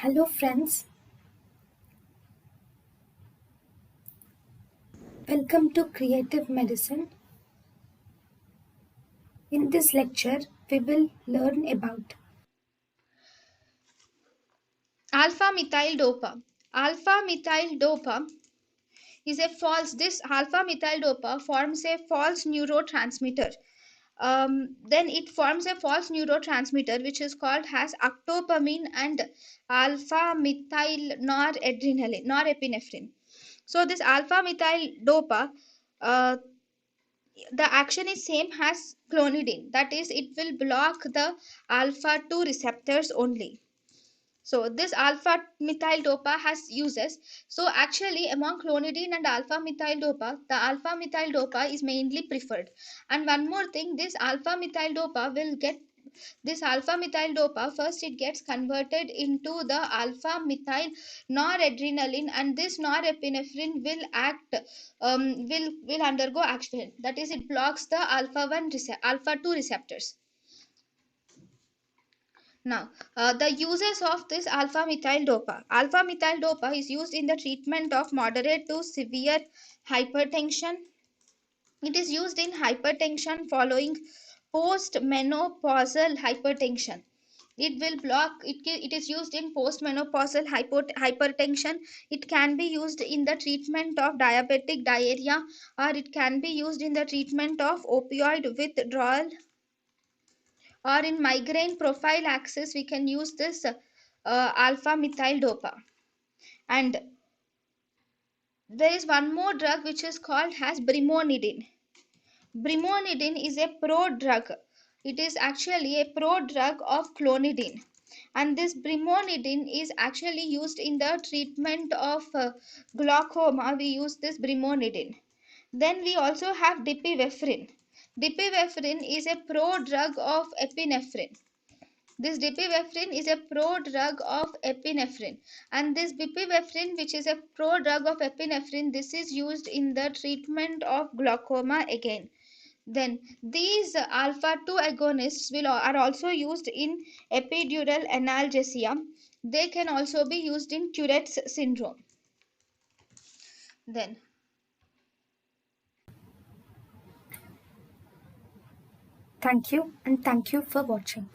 Hello friends, welcome to Creative Medicine. In this lecture, we will learn about Alpha methyl dopa. Alpha methyl dopa is a false. This alpha methyl dopa forms a false neurotransmitter. Then it forms a false neurotransmitter which is called as octopamine and alpha methyl norepinephrine. So this alpha methyl dopa, uh, the action is same as clonidine. That is, it will block the alpha 2 receptors only. So this alpha methyl dopa has uses. So actually among clonidine and alpha methyl dopa, the alpha methyl dopa is mainly preferred. And one more thing, this alpha methyl dopa first it gets converted into the alpha methyl noradrenaline, and this norepinephrine will will undergo action. That is, it blocks the alpha 2 receptors. Now, the uses of this alpha methyl dopa. Alpha methyl dopa is used in the treatment of moderate to severe hypertension. It is used in hypertension following postmenopausal hypertension. It is used in postmenopausal hypertension. It can be used in the treatment of diabetic diarrhea, or it can be used in the treatment of opioid withdrawal, or in migraine prophylaxis we can use this alpha methyl dopa. And there is one more drug which is called as brimonidine. Brimonidine is a pro drug. It is actually a pro drug of clonidine, and this brimonidine is actually used in the treatment of glaucoma. We use this brimonidine. Then we also have dipivefrin. Dipivefrin is a pro drug of epinephrine. This dipivefrin is a pro-drug of epinephrine, and this bipivefrin, which is a pro-drug of epinephrine, this is used in the treatment of glaucoma again. Then these alpha-2 agonists are also used in epidural analgesia. They can also be used in Tourette's syndrome. Then thank you and thank you for watching.